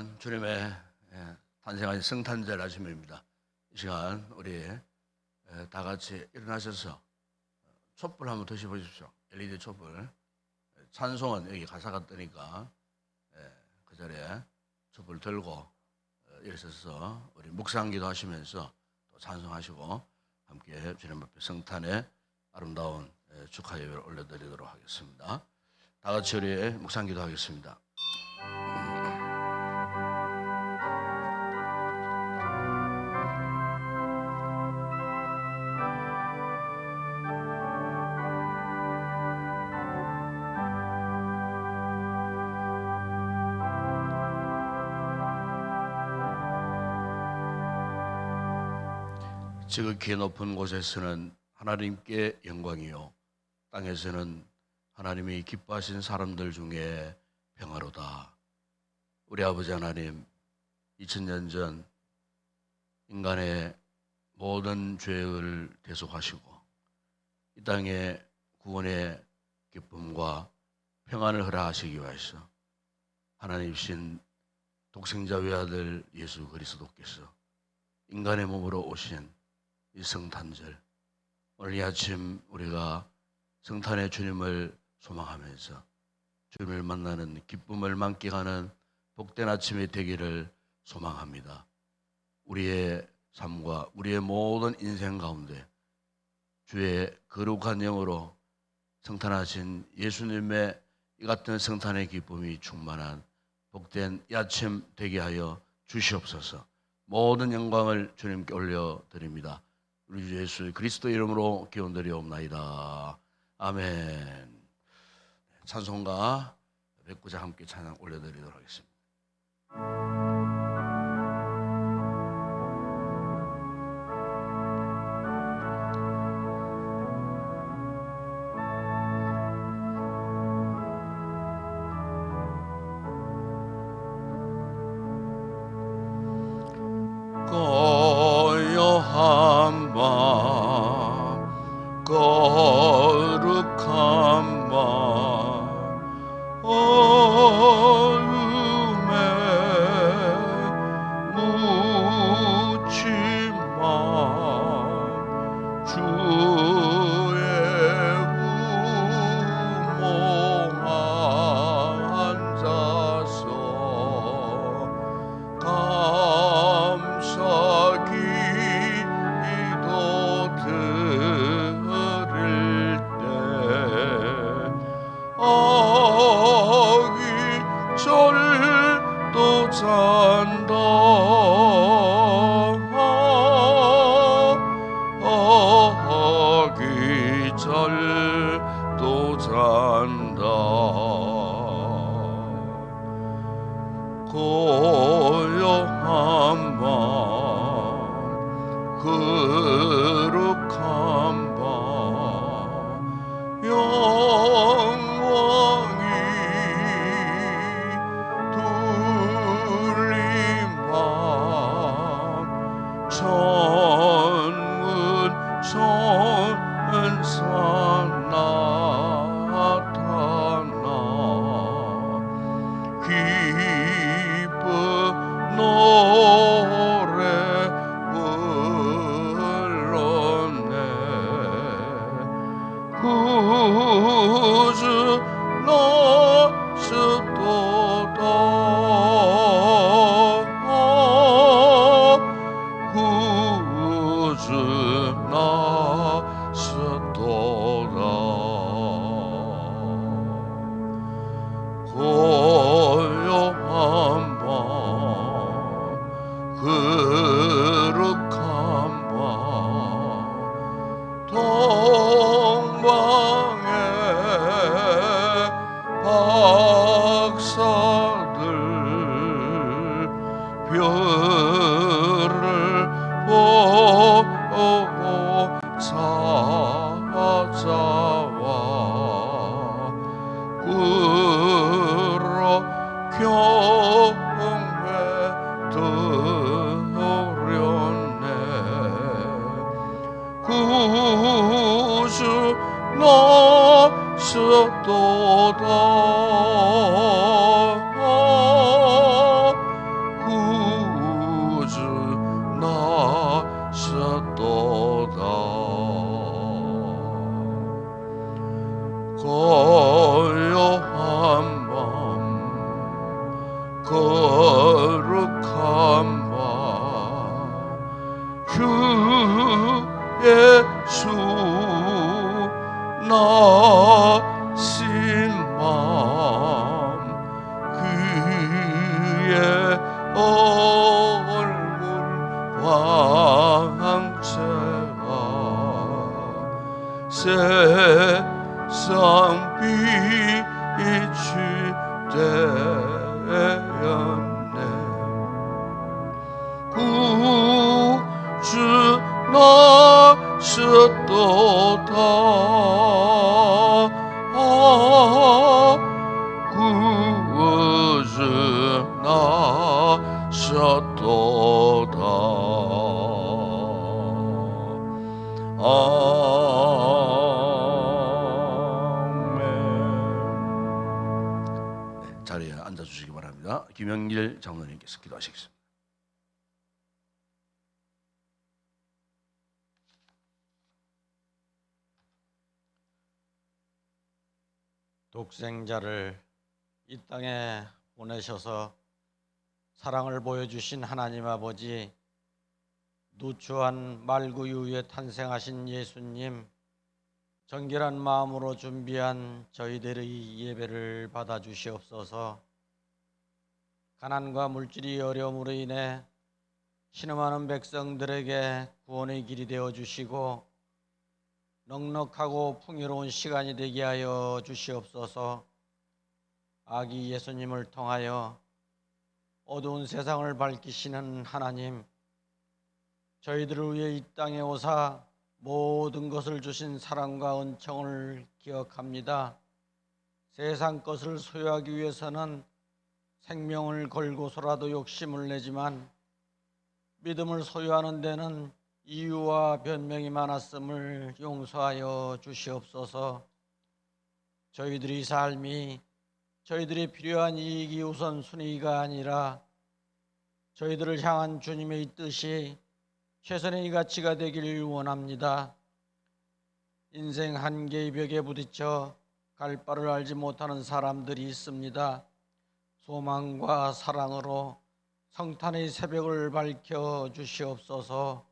오늘은 주님의 탄생하신 성탄절 아침입니다. 이 시간 우리 다 같이 일어나셔서 촛불 한번 드셔보십시오. LED 촛불. 찬송은 여기 가사가 뜨니까 그 자리에 촛불 들고 일어서서 우리 묵상기도 하시면서 또 찬송하시고 함께 주님 앞에 성탄의 아름다운 축하 예배를 올려드리도록 하겠습니다. 다 같이 우리 묵상기도 하겠습니다. 지극히 높은 곳에서는 하나님께 영광이요 땅에서는 하나님이 기뻐하신 사람들 중에 평화로다. 우리 아버지 하나님, 2000년 전 인간의 모든 죄를 대속하시고 이 땅에 구원의 기쁨과 평안을 허락하시기 위해서 하나님이신 독생자 외아들 예수 그리스도께서 인간의 몸으로 오신 이 성탄절, 오늘 이 아침 우리가 성탄의 주님을 소망하면서 주님을 만나는 기쁨을 만끽하는 복된 아침이 되기를 소망합니다. 우리의 삶과 우리의 모든 인생 가운데 주의 거룩한 영으로 성탄하신 예수님의 이 같은 성탄의 기쁨이 충만한 복된 이 아침 되게 하여 주시옵소서. 모든 영광을 주님께 올려드립니다. 우리 주 예수 그리스도 이름으로 기원드리옵나이다. 아멘. 찬송가 109장 함께 찬양 올려드리도록 하겠습니다. 고요한 밤 거룩한 밤 어둠에 묻힌 밤 주의 우모 앉아서 감사 기도 드릴 때 아기절도 잔다. 아기절도 잔다. 고요한 밤 거룩한 밤 영광이 둘린 밤 천군 천사 나타나 기쁜 노래 불렀네. 구주 나셨도다. 구주 나셨도다. 고요한 밤 거룩한 밤 동방의 박사들 별을 보고 찾아와 꾸러 경배 드렸네. 구주 나셨도다. 고요한 밤 거룩한 밤 주 예수 나신 밤 그의 얼굴 광채가 세상 빛이 되었네 구주 나셨도다 구주 나셨도다 아멘. 네, 자리에 앉아주시기 바랍니다. 김영길 장로님께서 기도하시겠습니다. 독생자를 이 땅에 보내셔서 사랑을 보여주신 하나님 아버지, 누추한 말구 이후에 탄생하신 예수님, 정결한 마음으로 준비한 저희들의 예배를 받아주시옵소서. 가난과 물질이 어려움으로 인해 신음하는 백성들에게 구원의 길이 되어주시고 넉넉하고 풍요로운 시간이 되게 하여 주시옵소서. 아기 예수님을 통하여 어두운 세상을 밝히시는 하나님, 저희들을 위해 이 땅에 오사 모든 것을 주신 사랑과 은총을 기억합니다. 세상 것을 소유하기 위해서는 생명을 걸고서라도 욕심을 내지만 믿음을 소유하는 데는 이유와 변명이 많았음을 용서하여 주시옵소서. 저희들의 삶이 저희들이 필요한 이익이 우선순위가 아니라 저희들을 향한 주님의 뜻이 최선의 가치가 되기를 원합니다. 인생 한계의 벽에 부딪혀 갈 바를 알지 못하는 사람들이 있습니다. 소망과 사랑으로 성탄의 새벽을 밝혀 주시옵소서.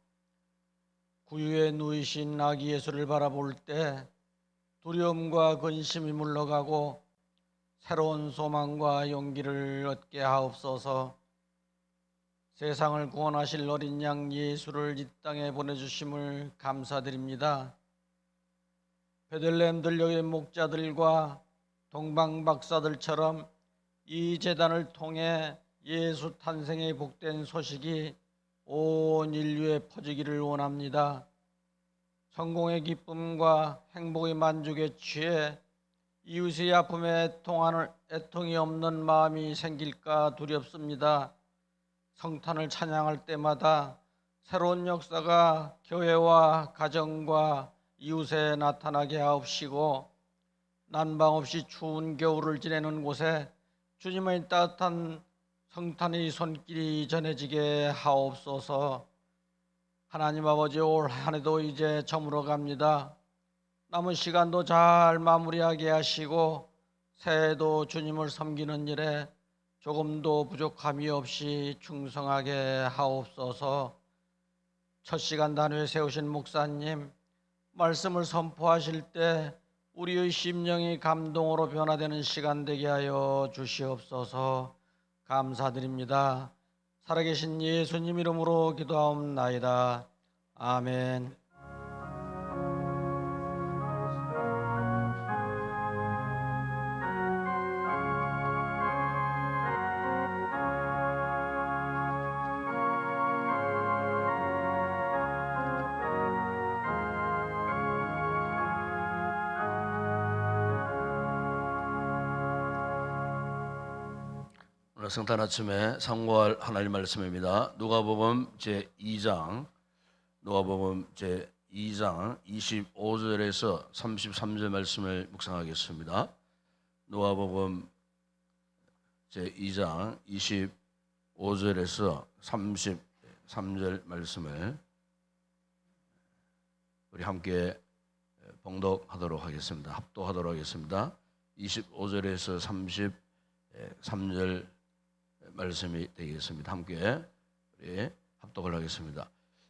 구유에 누이신 아기 예수를 바라볼 때 두려움과 근심이 물러가고 새로운 소망과 용기를 얻게 하옵소서. 세상을 구원하실 어린 양 예수를 이 땅에 보내주심을 감사드립니다. 베들레헴 들녘의 목자들과 동방 박사들처럼 이 제단을 통해 예수 탄생의 복된 소식이 온 인류에 퍼지기를 원합니다. 성공의 기쁨과 행복의 만족에 취해 이웃의 아픔에 애통이 없는 마음이 생길까 두렵습니다. 성탄을 찬양할 때마다 새로운 역사가 교회와 가정과 이웃에 나타나게 하옵시고 난방 없이 추운 겨울을 지내는 곳에 주님의 따뜻한 성탄의 손길이 전해지게 하옵소서. 하나님 아버지, 올 한 해도 이제 저물어 갑니다. 남은 시간도 잘 마무리하게 하시고 새해도 주님을 섬기는 일에 조금도 부족함이 없이 충성하게 하옵소서. 첫 시간 단위에 세우신 목사님, 말씀을 선포하실 때 우리의 심령이 감동으로 변화되는 시간 되게 하여 주시옵소서. 감사드립니다. 살아계신 예수님 이름으로 기도하옵나이다. 아멘. 오늘 성탄 아침에 상고할 하나님 말씀입니다. 누가복음 제2장 25절에서 33절 말씀을 묵상하겠습니다. 누가복음 제2장 25절에서 33절 말씀을 우리 함께 봉독하도록 하겠습니다. 합독하도록 하겠습니다. 25절에서 33절 말씀이 되겠습니다. 함께 우리 합독을 하겠습니다.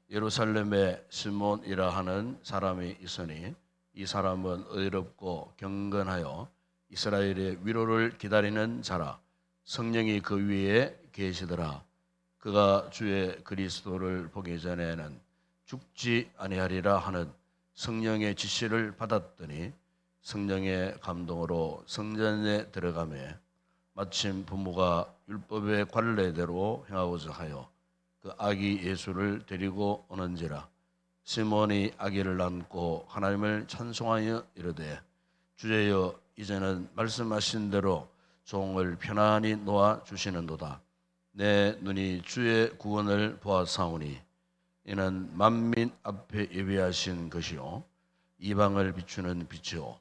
예루살렘에 시몬이라 하는 사람이 있으니 이 사람은 의롭고 경건하여 이스라엘의 위로를 기다리는 자라. 성령이 그 위에 계시더라. 그가 주의 그리스도를 보기 전에는 죽지 아니하리라 하는 성령의 지시를 받았더니 성령의 감동으로 성전에 들어가매 마침 부모가 율법의 관례대로 행하고자 하여 그 아기 예수를 데리고 오는지라. 시몬이 아기를 안고 하나님을 찬송하여 이르되 주여 이제는 말씀하신 대로 종을 편안히 놓아 주시는도다. 내 눈이 주의 구원을 보았사오니 이는 만민 앞에 예비하신 것이요 이방을 비추는 빛이요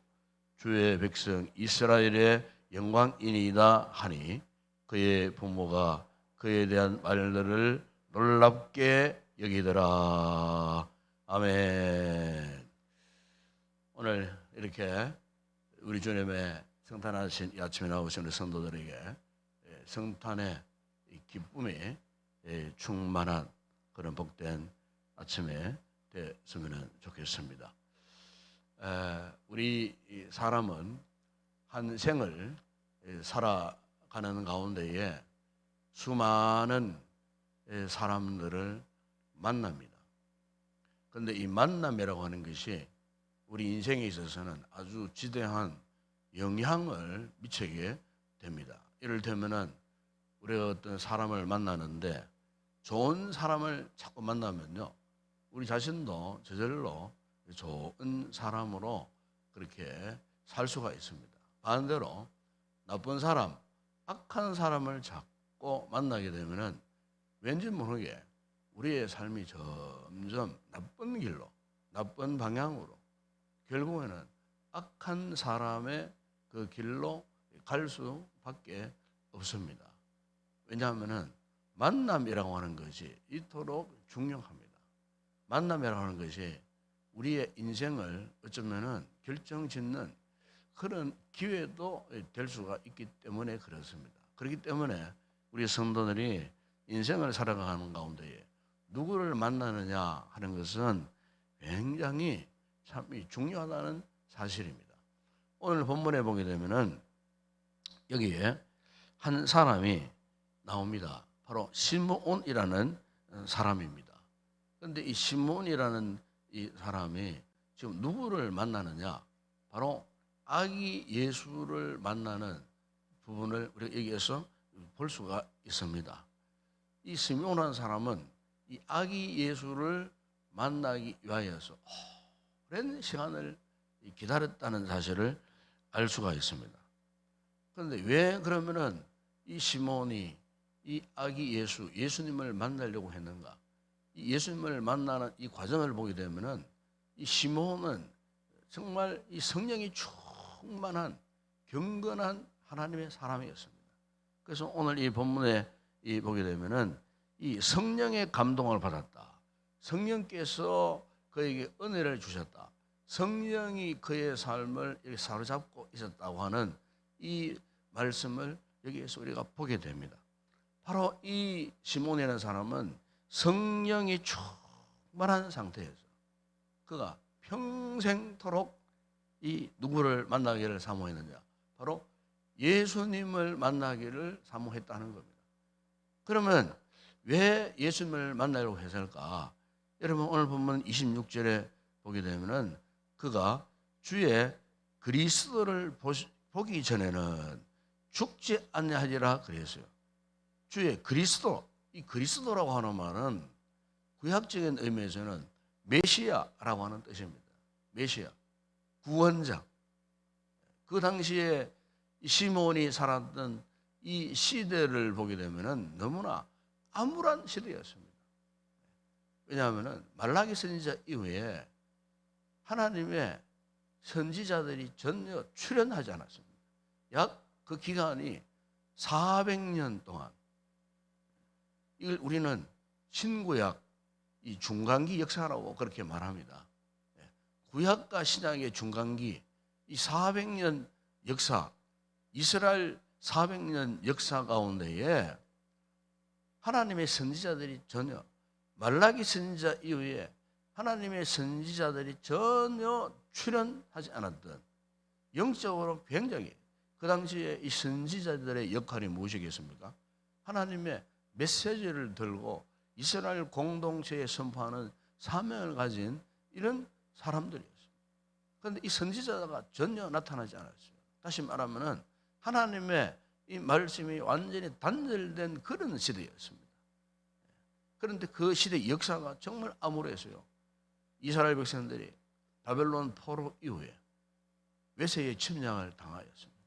주의 백성 이스라엘의 영광이니이다 하니 그의 부모가 그에 대한 말들을 놀랍게 여기더라. 아멘. 오늘 이렇게 우리 주님의 성탄하신 이 아침에 나오신 우리 성도들에게 성탄의 기쁨이 충만한 그런 복된 아침에 됐으면 좋겠습니다. 우리 사람은 한 생을 살아가는 가운데에 수많은 사람들을 만납니다. 그런데 이 만남이라고 하는 것이 우리 인생에 있어서는 아주 지대한 영향을 미치게 됩니다. 이를테면은 우리가 어떤 사람을 만나는데 좋은 사람을 자꾸 만나면요, 우리 자신도 저절로 좋은 사람으로 그렇게 살 수가 있습니다. 반대로 나쁜 사람, 악한 사람을 자꾸 만나게 되면은 왠지 모르게 우리의 삶이 점점 나쁜 길로, 나쁜 방향으로, 결국에는 악한 사람의 그 길로 갈 수밖에 없습니다. 왜냐하면은 만남이라고 하는 것이 이토록 중요합니다. 만남이라고 하는 것이 우리의 인생을 어쩌면은 결정짓는 그런 기회도 될 수가 있기 때문에 그렇습니다. 그렇기 때문에 우리 성도들이 인생을 살아가는 가운데에 누구를 만나느냐 하는 것은 굉장히 참 중요하다는 사실입니다. 오늘 본문에 보게 되면은 여기에 한 사람이 나옵니다. 바로 시므온이라는 사람입니다. 그런데 이 시므온이라는 이 사람이 지금 누구를 만나느냐? 바로 아기 예수를 만나는 부분을 우리가 여기에서 볼 수가 있습니다. 이 시므온이라는 사람은 이 아기 예수를 만나기 위하여서 오랜 시간을 기다렸다는 사실을 알 수가 있습니다. 그런데 왜 그러면은 이 시몬이 이 아기 예수, 예수님을 만나려고 했는가? 이 예수님을 만나는 이 과정을 보게 되면은 이 시몬은 정말 이 성령이 충만한 경건한 하나님의 사람이었습니다. 그래서 오늘 이 본문에 보게 되면은 이 성령의 감동을 받았다. 성령께서 그에게 은혜를 주셨다. 성령이 그의 삶을 이렇게 사로잡고 있었다고 하는 이 말씀을 여기에서 우리가 보게 됩니다. 바로 이 시몬이라는 사람은 성령이 충만한 상태에서 그가 평생토록 이 누구를 만나기를 사모했느냐? 바로 예수님을 만나기를 사모했다는 겁니다. 그러면 왜 예수님을 만나려고 했을까? 여러분 오늘 보면 26절에 보게 되면은 그가 주의 그리스도를 보기 전에는 죽지 아니하리라 그랬어요. 주의 그리스도, 이 그리스도라고 하는 말은 구약적인 의미에서는 메시아라고 하는 뜻입니다. 메시아, 구원자. 그 당시에 시몬이 살았던 이 시대를 보게 되면은 너무나 암울한 시대였습니다. 왜냐하면은 말라기 선지자 이후에 하나님의 선지자들이 전혀 출현하지 않았습니다. 약 그 기간이 400년 동안. 이걸 우리는 신구약 이 중간기 역사라고 그렇게 말합니다. 구약과 신약의 중간기, 이 400년 역사, 이스라엘 400년 역사 가운데에 하나님의 선지자들이 전혀, 말라기 선지자 이후에 하나님의 선지자들이 전혀 출연하지 않았던, 영적으로 굉장히 그 당시에 이 선지자들의 역할이 무엇이겠습니까? 하나님의 메시지를 들고 이스라엘 공동체에 선포하는 사명을 가진 이런 사람들이었습니다. 그런데 이 선지자가 전혀 나타나지 않았어요. 다시 말하면 하나님의 이 말씀이 완전히 단절된 그런 시대였습니다. 그런데 그 시대의 역사가 정말 암울했어요. 이스라엘 백성들이 바벨론 포로 이후에 외세의 침략을 당하였습니다.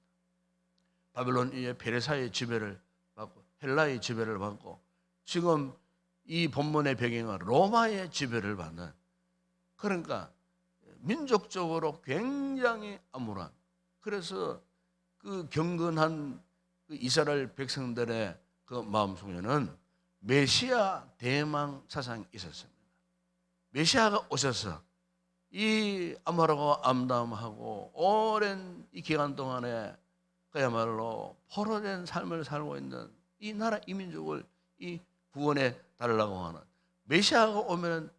바벨론 이후에 페르시아의 지배를 받고 헬라의 지배를 받고 지금 이 본문의 배경은 로마의 지배를 받는, 그러니까 민족적으로 굉장히 암울한, 그래서 그 경건한 그 이스라엘 백성들의 그 마음속에는 메시아 대망 사상이 있었습니다. 메시아가 오셔서 이 암울하고 암담하고 오랜 이 기간 동안에 그야말로 포로된 삶을 살고 있는 이 나라 이민족을 이 구원해 달라고 하는, 메시아가 오면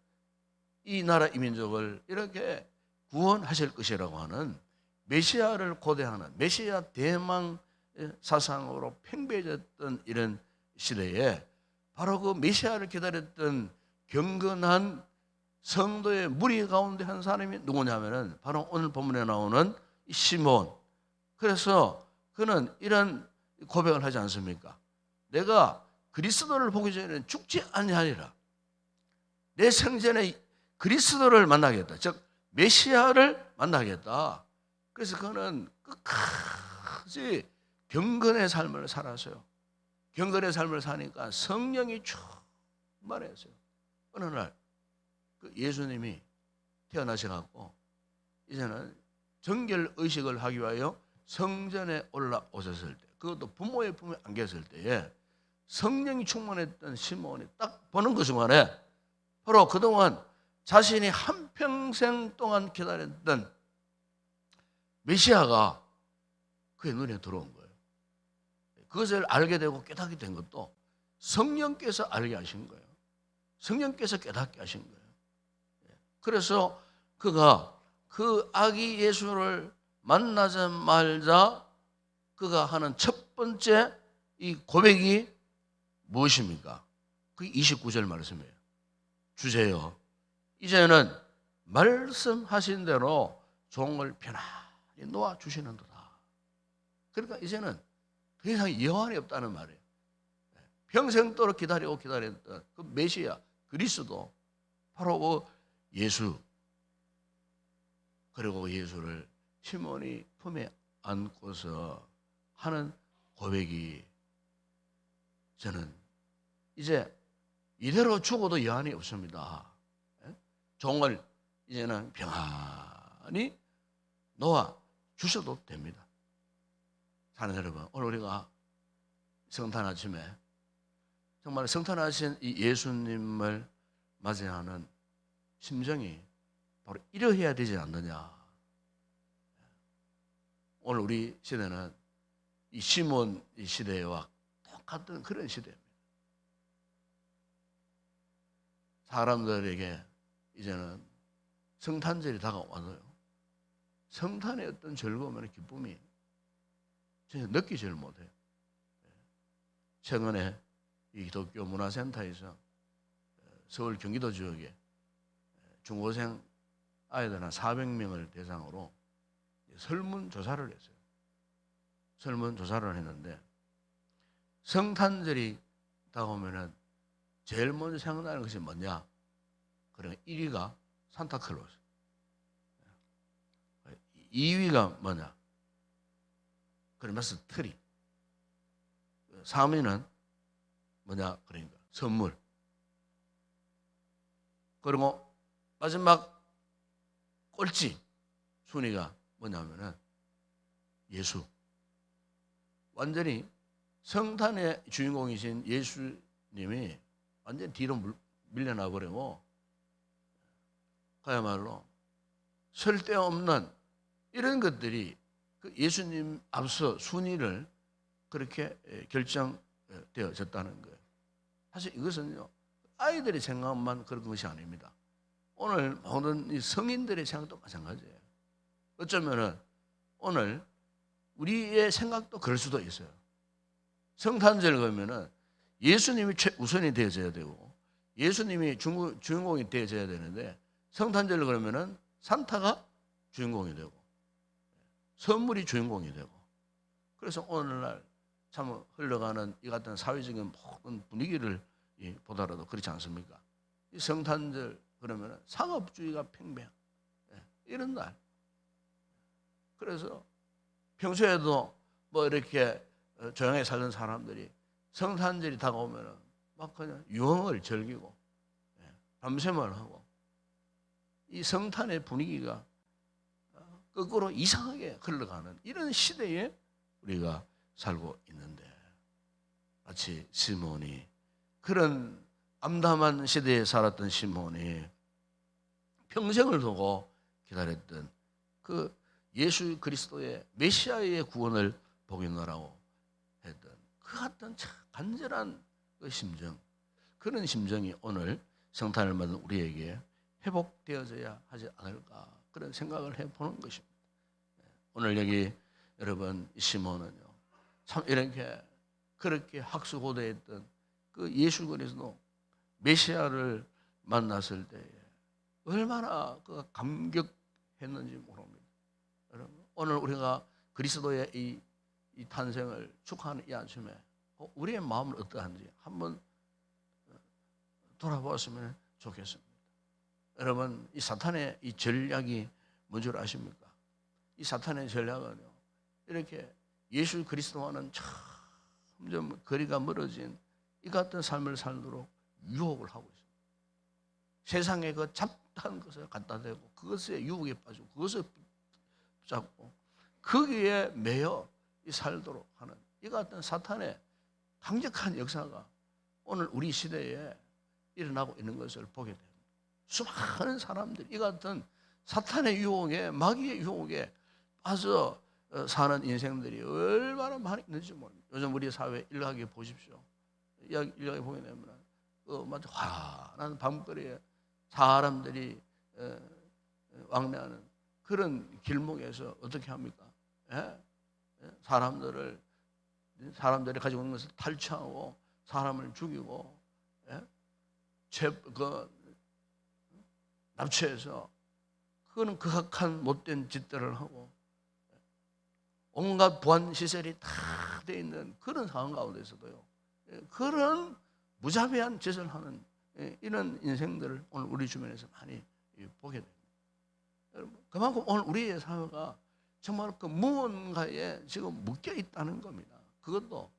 이 나라 이민족을 이렇게 구원하실 것이라고 하는 메시아를 고대하는 메시아 대망 사상으로 팽배해졌던 이런 시대에 바로 그 메시아를 기다렸던 경건한 성도의 무리 가운데 한 사람이 누구냐면은 바로 오늘 본문에 나오는 시몬. 그래서 그는 이런 고백을 하지 않습니까? 내가 그리스도를 보기 전에는 죽지 아니하리라. 내 생전에 그리스도를 만나겠다. 즉 메시아를 만나겠다. 그래서 그는 끝까지 경건의 삶을 살았어요. 경건의 삶을 사니까 성령이 충만했어요. 어느 날 그 예수님이 태어나셔갖고 이제는 정결 의식을 하기 위하여 성전에 올라오셨을 때, 그것도 부모의 품에 안겼을 때에 성령이 충만했던 시몬이 딱 보는 그 순간에 바로 그동안 자신이 한평생 동안 기다렸던 메시아가 그의 눈에 들어온 거예요. 그것을 알게 되고 깨닫게 된 것도 성령께서 알게 하신 거예요. 성령께서 깨닫게 하신 거예요. 그래서 그가 그 아기 예수를 만나자마자 그가 하는 첫 번째 이 고백이 무엇입니까? 그게 29절 말씀이에요. 주제요, 이제는 말씀하신 대로 종을 편안히 놓아 주시는도다. 그러니까 이제는 더 이상 여한이 없다는 말이에요. 평생도록 기다렸던 그 메시아 그리스도, 바로 그 예수, 그리고 예수를 시몬이 품에 안고서 하는 고백이, 저는 이제 이대로 죽어도 여한이 없습니다. 종을 이제는 평안히 놓아 주셔도 됩니다. 사랑하는 여러분, 오늘 우리가 성탄 아침에 정말 성탄하신 이 예수님을 맞이하는 심정이 바로 이러해야 되지 않느냐. 오늘 우리 시대는 이 시몬 이 시대와 똑같은 그런 시대입니다. 사람들에게 이제는 성탄절이 다가와서요, 성탄의 어떤 즐거움이나 기쁨이 전혀 느끼지를 못해요. 최근에 이 기독교 문화센터에서 서울 경기도 지역에 중고생 아이들 한 400명을 대상으로 설문조사를 했어요. 설문조사를 했는데 성탄절이 다가오면은 제일 먼저 생각나는 것이 뭐냐? 그러니까 1위가 산타클로스, 2위가 뭐냐? 크리스마스 트리, 3위는 뭐냐? 그러니까 선물, 그리고 마지막 꼴찌 순위가 뭐냐면은 예수. 완전히 성탄의 주인공이신 예수님이 완전히 뒤로 밀려나 버리고, 그야말로 쓸데없는 이런 것들이 그 예수님 앞서 순위를 그렇게 결정되어졌다는 거예요. 사실 이것은요, 아이들의 생각만 그런 것이 아닙니다. 오늘 모든 이 성인들의 생각도 마찬가지예요. 어쩌면은 오늘 우리의 생각도 그럴 수도 있어요. 성탄절 그러면은 예수님이 최우선이 되어져야 되고 예수님이 주인공이 되어져야 되는데, 성탄절 그러면은 산타가 주인공이 되고 선물이 주인공이 되고, 그래서 오늘날 참 흘러가는 이 같은 사회적인 모든 분위기를 보더라도 그렇지 않습니까? 이 성탄절 그러면은 상업주의가 팽배한 이런 날. 그래서 평소에도 뭐 이렇게 조용히 살던 사람들이 성탄절이 다가오면은 막 그냥 유흥을 즐기고 밤샘을 하고, 이 성탄의 분위기가 거꾸로 이상하게 흘러가는 이런 시대에 우리가 살고 있는데, 마치 시몬이, 그런 암담한 시대에 살았던 시몬이 평생을 두고 기다렸던 그 예수 그리스도의 메시아의 구원을 복용하라고 했던 그 같은 참 간절한 그 심정, 그런 심정이 오늘 성탄을 맞는 우리에게 회복되어져야 하지 않을까, 그런 생각을 해보는 것입니다. 오늘 여기 여러분 시몬은요, 참 이렇게 그렇게 학수고대했던 그 예수 그리스도 메시아를 만났을 때에 얼마나 그 감격했는지 모릅니다. 여러분, 오늘 우리가 그리스도의 이 탄생을 축하하는 이 아침에 우리의 마음은 어떠한지 한번 돌아보았으면 좋겠습니다. 여러분, 이 사탄의 이 전략이 뭔 줄 아십니까? 이 사탄의 전략은요, 이렇게 예수 그리스도와는 점점 거리가 멀어진 이 같은 삶을 살도록 유혹을 하고 있습니다. 세상에 그 잡다한 것을 갖다 대고 그것에 유혹에 빠지고 그것을 붙잡고 거기에 매여 살도록 하는 이 같은 사탄의 강력한 역사가 오늘 우리 시대에 일어나고 있는 것을 보게 됩니다. 수많은 사람들이 이 같은 사탄의 유혹에, 마귀의 유혹에 빠져 사는 인생들이 얼마나 많이 있는지 모릅니다. 요즘 우리 사회 일각에 보십시오. 일각에 보게 되면 마치 환한 밤거리에 사람들이 왕래하는 그런 길목에서 어떻게 합니까? 사람들이 가지고 있는 것을 탈취하고 사람을 죽이고 납치해서 그거는 극악한 못된 짓들을 하고 온갖 보안 시설이 다 돼 있는 그런 상황 가운데서도요, 그런 무자비한 짓을 하는 이런 인생들을 오늘 우리 주변에서 많이 보게 됩니다. 그만큼 오늘 우리의 사회가 정말 그 무언가에 지금 묶여 있다는 겁니다. 그것도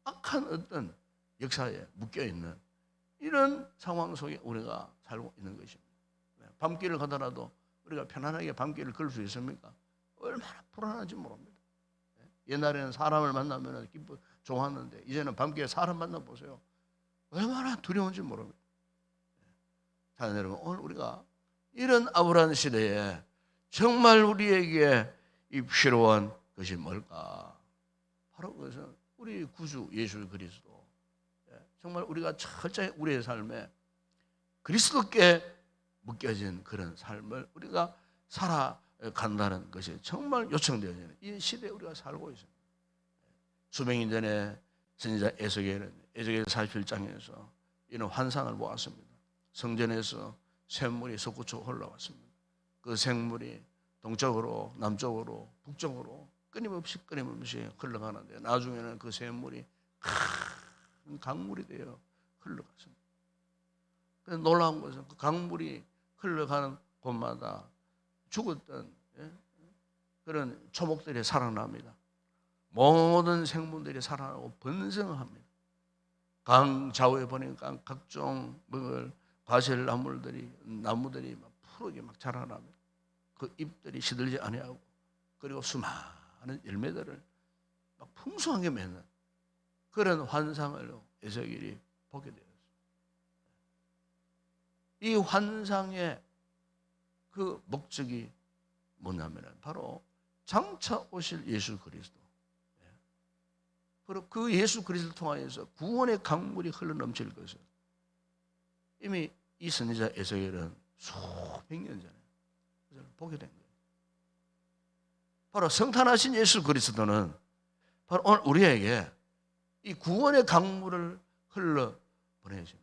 악한 어떤 역사에 묶여 있는 이런 상황 속에 우리가 살고 있는 것입니다. 밤길을 가더라도 우리가 편안하게 밤길을 걸을 수 있습니까? 얼마나 불안한지 모릅니다. 옛날에는 사람을 만나면 좋았는데 이제는 밤길에 사람 만나보세요. 얼마나 두려운지 모릅니다. 자, 여러분, 오늘 우리가 이런 암울한 시대에 정말 우리에게 필요한 것이 뭘까? 바로 그것은 우리 구주 예수 그리스도. 정말 우리가 철저히 우리의 삶에 그리스도께 묶여진 그런 삶을 우리가 살아간다는 것이 정말 요청되어지는 이 시대에 우리가 살고 있습니다. 수백 년 전에 선지자 에스겔은 에스겔 47장에서 이런 환상을 보았습니다. 성전에서 샘물이 솟구쳐 올라왔습니다. 그 생물이 동쪽으로, 남쪽으로, 북쪽으로 끊임없이 흘러가는데 나중에는 그 샘물이 큰 강물이 되어 흘러갔습니다. 그래서 놀라운 것은 그 강물이 흘러가는 곳마다 죽었던 그런 초목들이 살아납니다. 모든 생물들이 살아나고 번성합니다. 강 좌우에 보니까 각종 과실 나무들이 막 푸르게 막 자라납니다. 그 잎들이 시들지 아니하고, 그리고 수많은 열매들을 막 풍성하게 맺는 그런 환상을 에스겔이 보게 되었습니다. 이 환상의 그 목적이 뭐냐면 바로 장차 오실 예수 그리스도. 바로 그 예수 그리스도를 통하여서 구원의 강물이 흘러넘칠 것을 이미 이 선지자 에스겔은 수백 년 전에 보게 된 거예요. 바로 성탄하신 예수 그리스도는 바로 오늘 우리에게 이 구원의 강물을 흘러 보내시는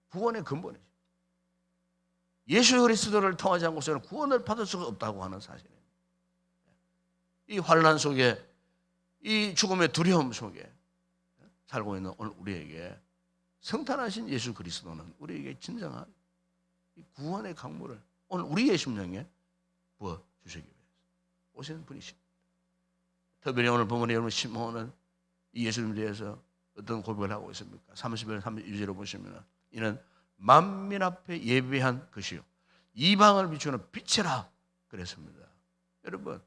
구원의 근본이죠. 예수 그리스도를 통하지 않고서는 구원을 받을 수가 없다고 하는 사실입니다. 이 환난 속에, 이 죽음의 두려움 속에 살고 있는 오늘 우리에게 성탄하신 예수 그리스도는 우리에게 진정한 이 구원의 강물을 오늘 우리의 심령에 부어 주시기 위해서 오시는 분이십니다. 특별히 오늘 본문에 여러분 시몬은 이 예수님에 대해서 어떤 고백을 하고 있습니까? 30절 32절을 보시면 이는 만민 앞에 예비한 것이요 이방을 비추는 빛이라 그랬습니다. 여러분,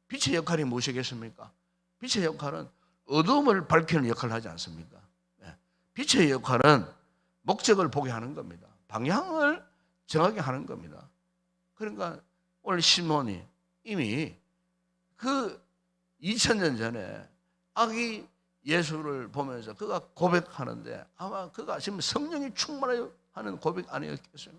빛의 역할이 무엇이겠습니까? 빛의 역할은 어둠을 밝히는 역할을 하지 않습니까? 빛의 역할은 목적을 보게 하는 겁니다. 방향을 정하게 하는 겁니다. 그러니까 오늘 시몬이 이미 그 2000년 전에 아기 예수를 보면서 그가 고백하는데 아마 그가 지금 성령이 충만하여 하는 고백 아니었겠어요?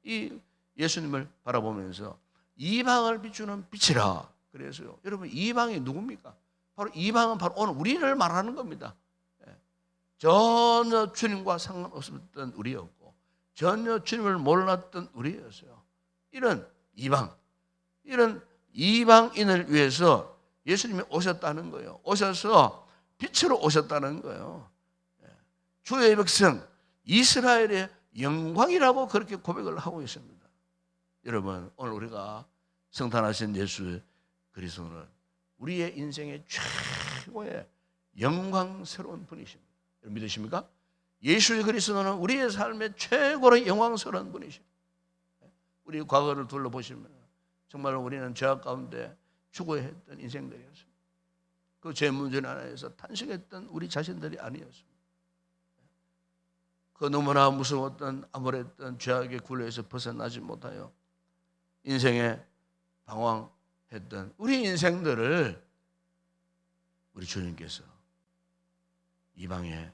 이 예수님을 바라보면서 이방을 비추는 빛이라 그래서요. 여러분, 이방이 누굽니까? 바로 이방은 바로 오늘 우리를 말하는 겁니다. 전혀 주님과 상관없었던 우리였고 전혀 주님을 몰랐던 우리였어요. 이런 이방인을 위해서 예수님이 오셨다는 거예요. 오셔서 빛으로 오셨다는 거예요. 주의 백성 이스라엘의 영광이라고 그렇게 고백을 하고 있습니다. 여러분, 오늘 우리가 성탄하신 예수 그리스도는 우리의 인생의 최고의 영광스러운 분이십니다. 여러분 믿으십니까? 예수 그리스도는 우리의 삶의 최고로 영광스러운 분이십니다. 우리 과거를 둘러보시면 정말 우리는 죄악 가운데 죽어야 했던 인생들이었습니다. 그 죄 문제 안에서 탄식했던 우리 자신들이 아니었습니다. 그 너무나 무서웠던 암울했던 죄악의 굴레에서 벗어나지 못하여 인생에 방황했던 우리 인생들을 우리 주님께서 이방에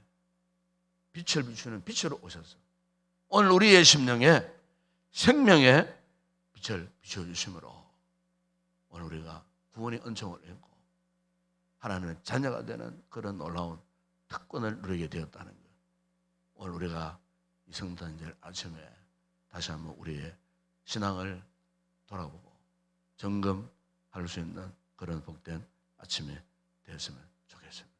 빛을 비추는 빛으로 오셔서 오늘 우리의 심령에 생명의 빛을 비춰주심으로 오늘 우리가 구원의 은총을 얻고 하나님의 자녀가 되는 그런 놀라운 특권을 누리게 되었다는 것. 오늘 우리가 이 성탄절 아침에 다시 한번 우리의 신앙을 돌아보고 점검할 수 있는 그런 복된 아침이 되었으면 좋겠습니다.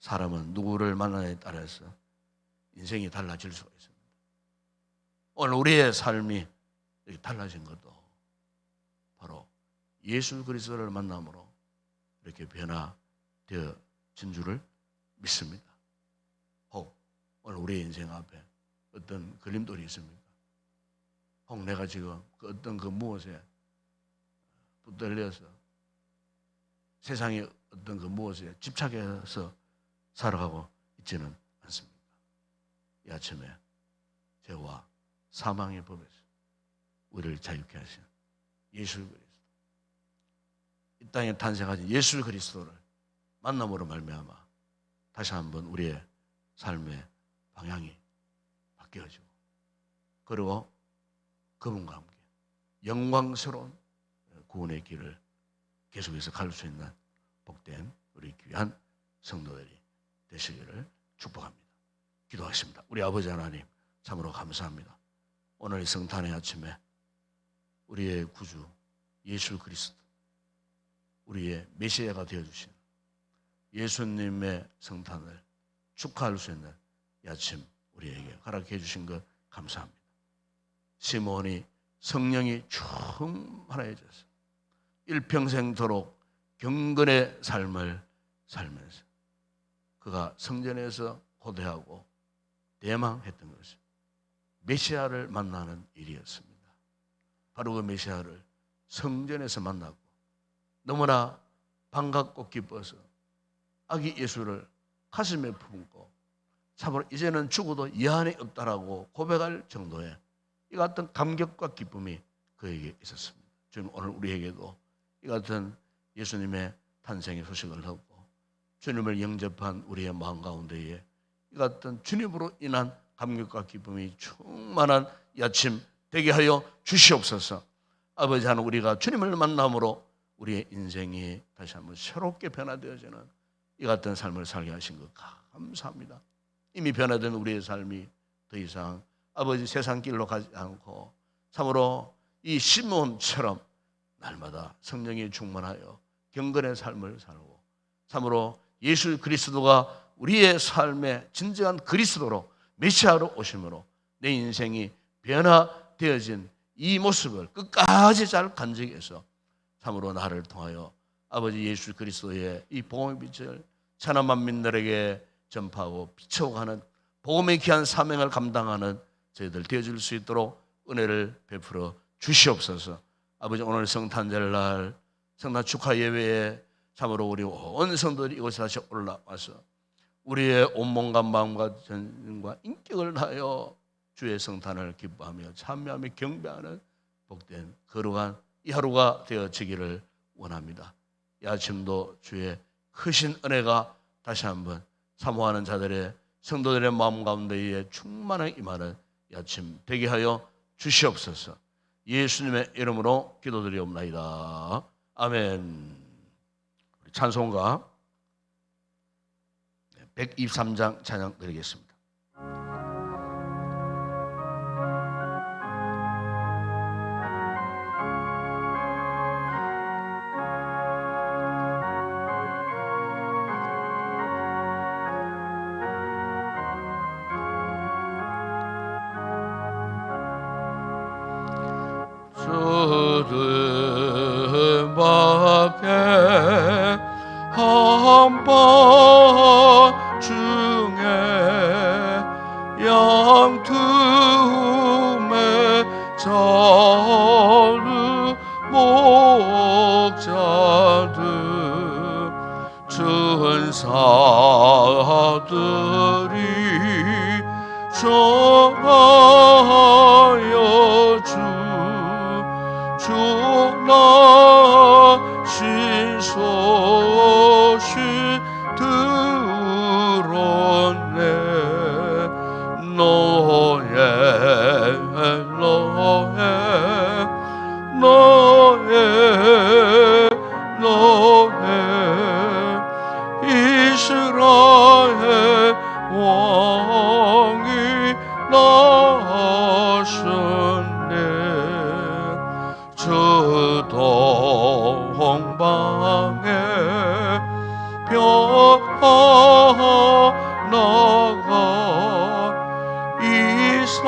사람은 누구를 만나냐에 따라서 인생이 달라질 수가 있습니다. 오늘 우리의 삶이 이렇게 달라진 것도 바로 예수 그리스도를 만남으로 이렇게 변화되어진 줄을 믿습니다. 혹 오늘 우리의 인생 앞에 어떤 걸림돌이 있습니까? 혹 내가 지금 어떤 그 무엇에 붙들려서 세상의 어떤 그 무엇에 집착해서 살아가고 있지는 않습니까? 이 아침에 죄와 사망의 법에서 우리를 자유케 하신 예수 그리스도, 이 땅에 탄생하신 예수 그리스도를 만남으로 말미암아 다시 한번 우리의 삶의 방향이 바뀌어지고 그리고 그분과 함께 영광스러운 구원의 길을 계속해서 갈 수 있는 복된 우리 귀한 성도들이 되시기를 축복합니다. 기도하겠습니다. 우리 아버지 하나님 참으로 감사합니다. 오늘 이 성탄의 아침에 우리의 구주 예수 그리스도, 우리의 메시아가 되어주신 예수님의 성탄을 축하할 수 있는 이 아침 우리에게 허락해 주신 것 감사합니다. 시몬이 성령이 충만해져서 일평생도록 경건의 삶을 살면서 그가 성전에서 고대하고 대망했던 것은 메시아를 만나는 일이었습니다. 바로 그 메시아를 성전에서 만나고 너무나 반갑고 기뻐서 아기 예수를 가슴에 품고 참으로 이제는 죽어도 여한이 없다라고 고백할 정도의 이 같은 감격과 기쁨이 그 그에게 있었습니다. 주님, 오늘 우리에게도 이 같은 예수님의 탄생의 소식을 듣고 주님을 영접한 우리의 마음 가운데에 이 같은 주님으로 인한 감격과 기쁨이 충만한 이 아침 되게 하여 주시옵소서. 아버지 하나님, 우리가 주님을 만남으로 우리의 인생이 다시 한번 새롭게 변화되어지는 이 같은 삶을 살게 하신 것 감사합니다. 이미 변화된 우리의 삶이 더 이상 아버지 세상 길로 가지 않고 참으로 이 시몬처럼 날마다 성령이 충만하여 경건의 삶을 살고 참으로 예수 그리스도가 우리의 삶의 진정한 그리스도로 메시아로 오심으로 내 인생이 변화되어진 이 모습을 끝까지 잘 간직해서 참으로 나를 통하여 아버지 예수 그리스도의 이 복음의 빛을 천하 만민들에게 전파하고 비춰가는 복음의 귀한 사명을 감당하는 저희들 되어줄 수 있도록 은혜를 베풀어 주시옵소서. 아버지, 오늘 성탄절날 성탄 축하 예배에 참으로 우리 온 성도들이 이곳에 다시 올라와서 우리의 온몸과 마음과 전과 인격을 다하여 주의 성탄을 기뻐하며 참여하며 경배하는 복된 거룩한 이 하루가 되어지기를 원합니다. 이 아침도 주의 크신 은혜가 다시 한번 사모하는 자들의 성도들의 마음 가운데에 충만하게 임하는 이 아침 되게 하여 주시옵소서. 예수님의 이름으로 기도드리옵나이다. 아멘. 찬송가 123장 찬양 드리겠습니다. 주님밖에 한밤 중에 양틈에 자루 목자들 천사들이 전하여 주나신 소식 들었네. 너의 이스라엘 왕이 나셨네. 저 동방에 별 하나가 이상한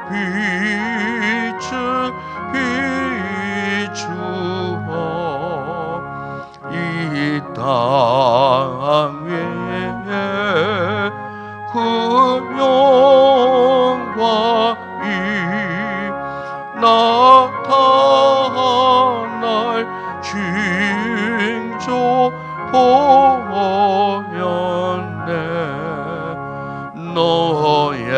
빛을 비추어 이 땅 위에 그 영광이 나타날 징조 보였네. 너의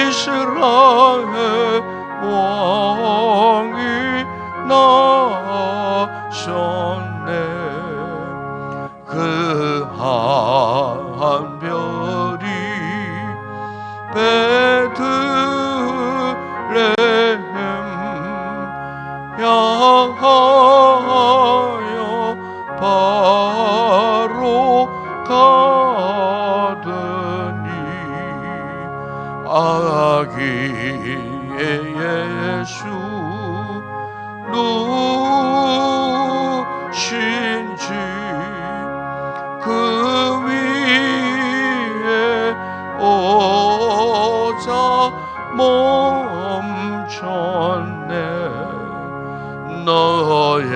이스라엘 왕이 나셨네. 그 한 별이 베들레헴 향하여 바로 가더니 아기 예수 누신지 그 위에 오자 멈췄네. 너의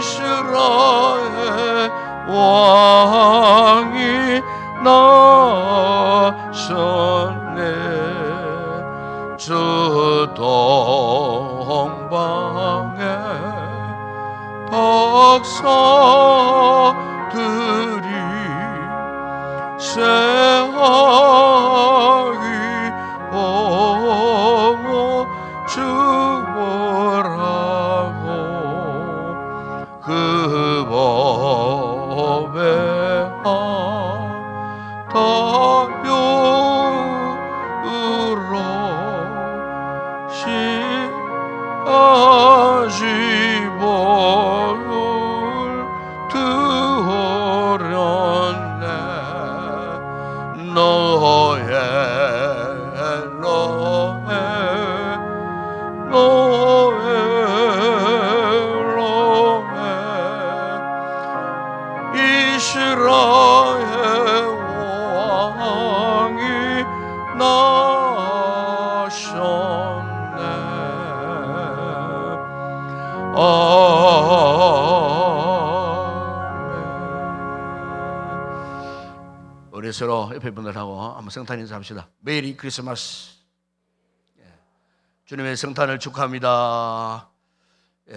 이스라엘 왕이 나서 서동방에 박사들이 새하기 보고 주보라고 그 법에 다유로 시아지보를 드렸네 너의 이스라엘 왕이 나셨네 아멘. 우리 서로 옆에 분들하고 한번 성탄 인사합시다. 메리 크리스마스. 주님의 성탄을 축하합니다.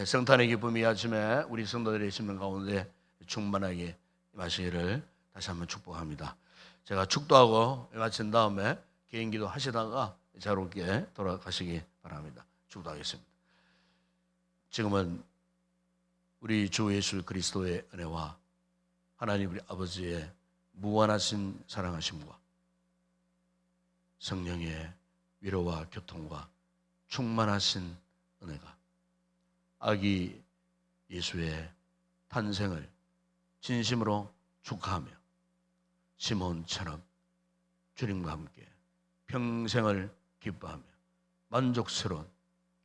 성탄의 기쁨이 아침에 우리 성도들의 심령 가운데 충만하게 마시기를 다시 한번 축복합니다. 제가 축도하고 마친 다음에 개인기도 하시다가 자유롭게 돌아가시기 바랍니다. 축도하겠습니다. 지금은 우리 주 예수 그리스도의 은혜와 하나님 우리 아버지의 무한하신 사랑하심과 성령의 위로와 교통과 충만하신 은혜가 아기 예수의 탄생을 진심으로 축하하며 시몬처럼 주님과 함께 평생을 기뻐하며 만족스러운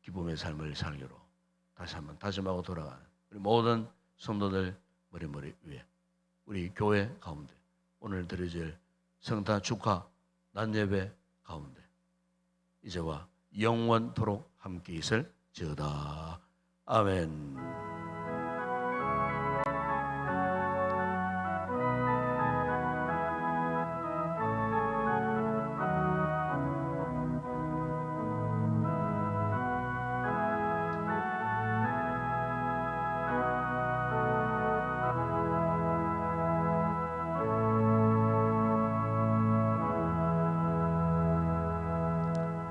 기쁨의 삶을 살기로 다시 한번 다짐하고 돌아가는 우리 모든 성도들 머리 위에 우리 교회 가운데 오늘 드려질 성탄 축하 낮예배 가운데 이제와 영원토록 함께 있을지어다. 아멘.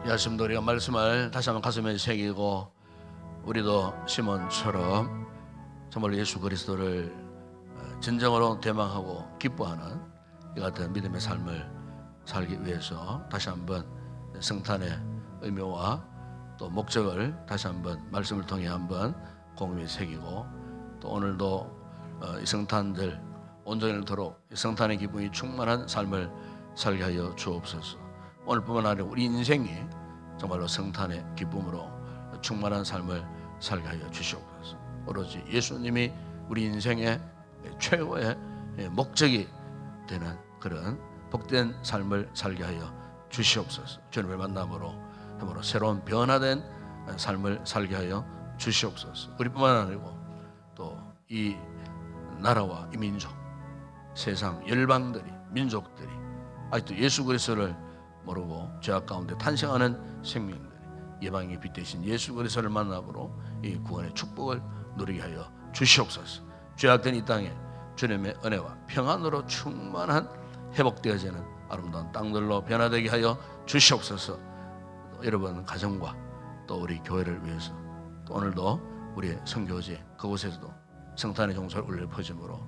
이 아침도 우리가 말씀을 다시 한번 가슴에 새기고 우리도 시몬처럼 정말 예수 그리스도를 진정으로 대망하고 기뻐하는 이 같은 믿음의 삶을 살기 위해서 다시 한번 성탄의 의미와 또 목적을 다시 한번 말씀을 통해 한번 공유에 새기고 또 오늘도 이 성탄절 온전히도록 성탄의 기쁨이 충만한 삶을 살게 하여 주옵소서. 오늘뿐만 아니라 우리 인생이 정말로 성탄의 기쁨으로 충만한 삶을 살게 하여 주시옵소서. 오로지 예수님이 우리 인생의 최고의 목적이 되는 그런 복된 삶을 살게 하여 주시옵소서. 주님을 만남으로 새로운 변화된 삶을 살게 하여 주시옵소서. 우리뿐만 아니고 또 이 나라와 이 민족, 세상 열방들이 민족들이 아직도 예수 그리스도를 모르고 죄악 가운데 탄생하는 생명들이 예방의 빛 되신 예수 그리스도를 만남으로 이 구원의 축복을 누리게 하여 주시옵소서. 죄악된 이 땅에 주님의 은혜와 평안으로 충만한 회복되어지는 아름다운 땅들로 변화되게 하여 주시옵소서. 여러분 가정과 또 우리 교회를 위해서 또 오늘도 우리 선교지 그곳에서도 성탄의 종소를 울려 퍼짐으로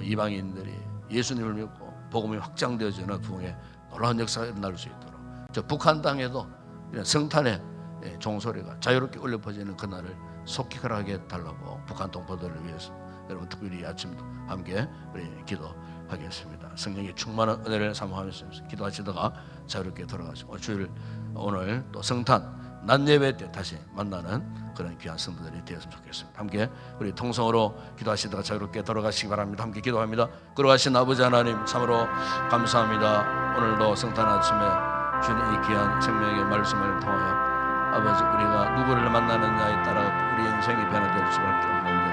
이방인들이 예수님을 믿고 복음이 확장되어지는 부흥의 놀라운 역사가 일어날 수 있도록 저 북한 땅에도 이런 성탄의 종소리가 자유롭게 울려 퍼지는 그날을 속히 허락하게 달라고 북한 동포들을 위해서 여러분 특별히 아침도 함께 우리 기도하겠습니다. 성령의 충만한 은혜를 사모하면서 기도하시다가 자유롭게 돌아가시고 오늘 또 성탄 낮예배 때 다시 만나는 그런 귀한 성도들이 되었으면 좋겠습니다. 함께 우리 통성으로 기도하시다가 자유롭게 돌아가시기 바랍니다. 함께 기도합니다. 걸어가신 아버지 하나님 참으로 감사합니다. 오늘도 성탄 아침에 주님 이 귀한 생명의 말씀을 통하여 아버지 우리가 누구를 만나느냐에 따라 우리 인생이 변화될 수밖에 없는데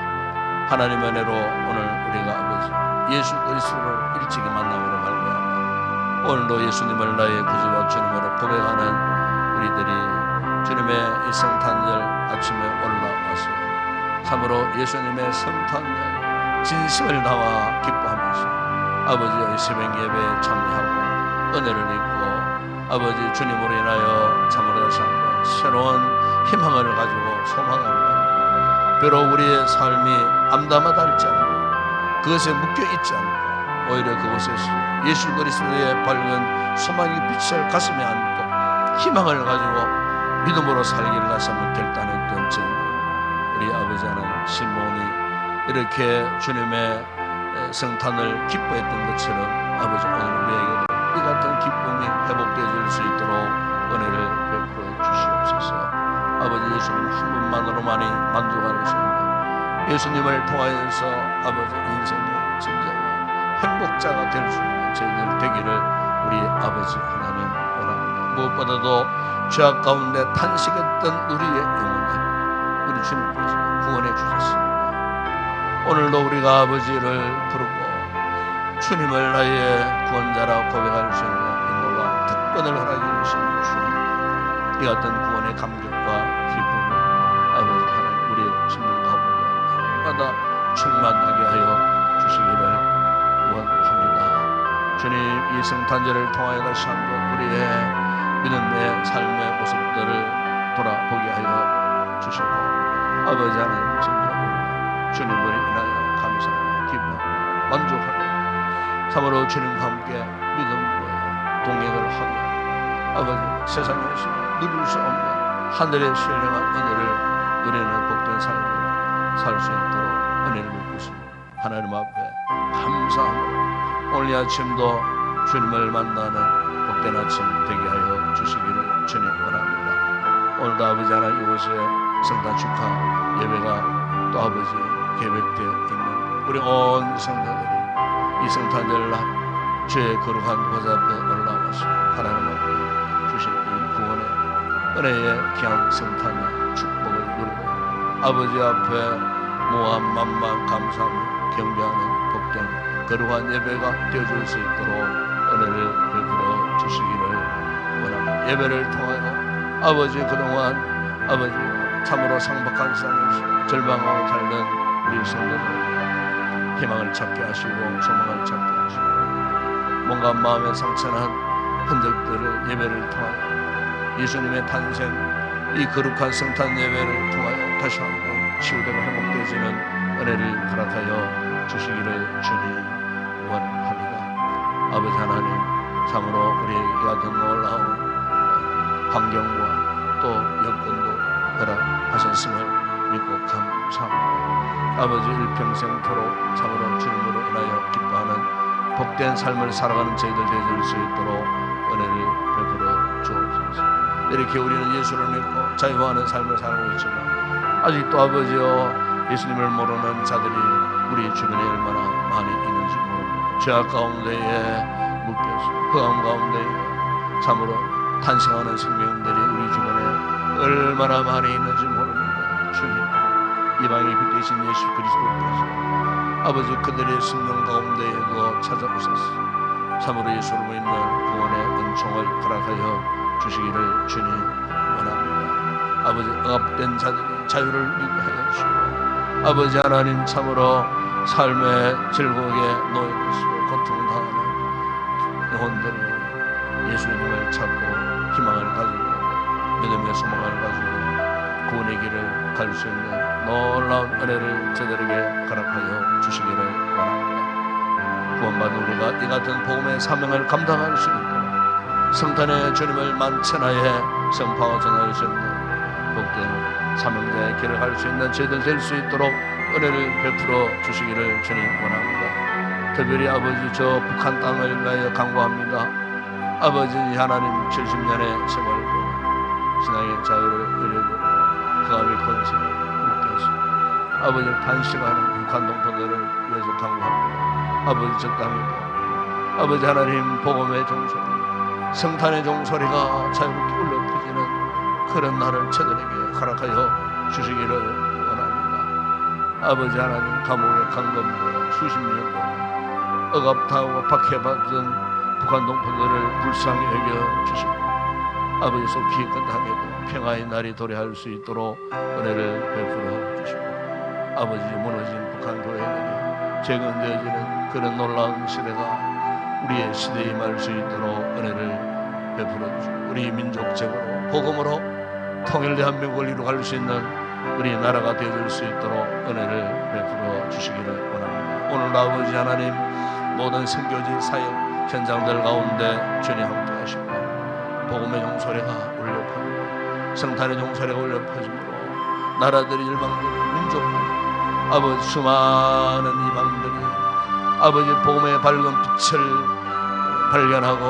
하나님의 은혜로 오늘 우리가 아버지 예수 그리스도를 일찍이 만남으로 말미암아 오늘도 예수님을 나의 구주와 주님으로 고백하는 우리들이 주님의 이 성탄절 아침에 올라왔어요. 참으로 예수님의 성탄절 진심을 담아 기뻐하면서 아버지의 새벽 예배에 참여하고 은혜를 입고 아버지 주님으로 인하여 참으로 다시 한번 새로운 희망을 가지고 소망을 가지고 비록 우리의 삶이 암담하다 할지라도 그것에 묶여있지 않고 오히려 그곳에서 예수 그리스도의 밝은 소망의 빛을 가슴에 안고 희망을 가지고 믿음으로 살기를 다시 한번 결단했던 저희 우리 아버지 하나님 시몬이 이렇게 주님의 성탄을 기뻐했던 것처럼 아버지 오늘 우리에게도 이 같은 기쁨이 회복되어질 수 있도록 은혜를 베풀어 주시옵소서. 아버지 예수님 한 분만으로만이 만족할 수 있는 예수님을 통하여서 아버지 인생의 진정한 행복자가 될 수 있는 저희들 되기를 우리 아버지 하나님 원합니다. 무엇보다도 죄악 가운데 탄식했던 우리의 영혼을 우리 주님께서 구원해 주셨습니다. 오늘도 우리가 아버지를 부르고 주님을 나의 구원자라 고백할 수 있는 인도와 특권을 허락해 주신 주님, 이 같은 구원의 감격과 기쁨을 아버지 하나님 우리의 심령 가운데 마다 충만하게 하여 주시기를 원합니다. 주님 이 성탄절을 통하여 다시 한번 우리의 믿음의 삶의 모습들을 돌아보게 하여 주시고 아버지 하나님 진정으로 주님을 인하여 감사하고 기뻐하고 만족하고 참으로 주님과 함께 믿음으로 동행을 하고 아버지 세상에서 누릴 수 없는 하늘의 신령한 은혜를 누리는 복된 삶을 살 수 있도록 은혜를 베푸시고 하나님 앞에 감사함으로 오늘 이 아침도 주님을 만나는 복된 아침 되게 하여 주시기를 주님 원합니다. 오늘도 아버지 하나님 이곳에 성탄 축하 예배가 또 아버지 계획되어 있는 우리 온 성도들이 이 성탄절 날 주의 거룩한 보좌 앞에 올라와서 하나님 앞에 주신 이 구원의 은혜의 귀한 성탄의 축복을 누리고 아버지 앞에 모함 만만 감사하며 경배하는 복된 거룩한 예배가 되어질 수 있도록 은혜를 베풀어 주시기를 원합니다. 예배를 통하여 아버지 그동안 아버지 참으로 상박한 세상에서 절망하고 달는 우리 성도들 희망을 찾게 하시고 소망을 찾게 하시고 뭔가 마음에 상처난 흔적들을 예배를 통하여 예수님의 탄생 이 거룩한 성탄 예배를 통하여 다시 한번 치유되고 회복되어지는 은혜를 허락하여 주시기를 주님 원합니다. 아버지 하나님 참으로 우리에게 같은 놀라운 환경과 또 여건도 허락하셨음을 믿고 감사합니다. 아버지 일평생토록 참으로 주님으로 인하여 기뻐하는 복된 삶을 살아가는 저희들 되어질 수 있도록 은혜를 베풀어 주옵소서. 이렇게 우리는 예수를 믿고 자유하는 삶을 살아가고 있지만 아직도 아버지여 예수님을 모르는 자들이 우리 주변에 얼마나 많이 있는지 모릅니다. 죄악 가운데에 묶여서 흑암 가운데에 참으로 탄생하는 생명들이 우리 주변에 얼마나 많이 있는지 모릅니다. 주님 이방의 빛 되신 예수 그리스도께서 아버지 그들의 생명 가운데에도 찾아오셔서 참으로 예수를 믿는 구원의 은총을 허락하여 주시기를 주님 원합니다. 아버지 억압된 자들이 자유를 누리게 하여 주시고 아버지 하나님 참으로 삶의 즐거움에 놓여 있고 고통당하는 영혼들이 예수님을 찾고 희망을 가지고 믿음의 소망을 가지고 구원의 길을 갈 수 있는 놀라운 은혜를 저들에게 허락하여 주시기를 원합니다. 구원받은 우리가 이 같은 복음의 사명을 감당할 수 있도록 성탄의 주님을 만천하에 선포하고 전할 수 있는 복된 사명자의 길을 갈 수 있는 저희들 될 수 있도록 은혜를 베풀어 주시기를 주님 원합니다. 특별히 아버지 저 북한 땅을 위하여 간구합니다. 아버지 하나님 70년의 세월고 신앙의 자유를 누리고 흑암의 권세를 묶여서 아버지 단식하는 북한 동포들을 위해서 간구합니다. 아버지 저 땅에도 아버지 하나님 복음의 종소리 성탄의 종소리가 자유롭게 울려 퍼지는 그런 날을 저들에게 허락하여 주시기를 원합니다. 아버지 하나님 감옥의 강금으로 수십 년 동안 억압당하고 박해받은 북한 동포들을 불쌍히 여겨 주시고 아버지 속히 끝나게도 평화의 날이 도래할 수 있도록 은혜를 베풀어 주시고, 아버지 무너진 북한 교회들이 재건되어지는 그런 놀라운 시대가 우리의 시대에 임할 수 있도록 은혜를 베풀어 주시고, 우리 민족적으로 복음으로 통일 대한민국을 이루어갈 수 있는 우리 나라가 되어질 수 있도록 은혜를 베풀어 주시기를 원합니다. 오늘 아버지 하나님, 모든 선교지 사역 현장들 가운데 주님 함께 하시고 복음의 종소리가 울려 퍼지고 성탄의 종소리가 울려 퍼지므로 나라들이, 일방들이, 민족들이, 아버지 수많은 이방들이 아버지 복음의 밝은 빛을 발견하고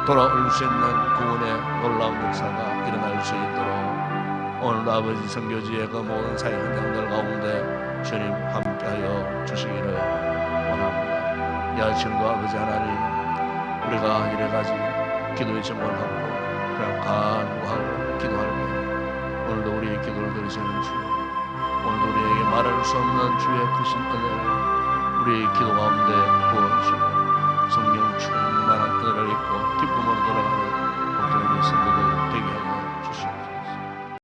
돌아올 수 있는 구원의 놀라운 역사가 일어날 수 있도록 오늘 아버지 선교지의 그 모든 사역 현장들 가운데 주님 함께하여 주시기를 원합니다. 야 지금도 아버지 하나님, 우리가 이래가지 기도의 제목하고 그냥 간구하고 기도할 때 오늘도 우리의 기도를 들으시는 주, 오늘도 우리에게 말할 수 없는 주의 크신 은혜를 우리의 기도 가운데 부어주시고 성령 충만한 은혜를 입고 기쁨으로 돌아가는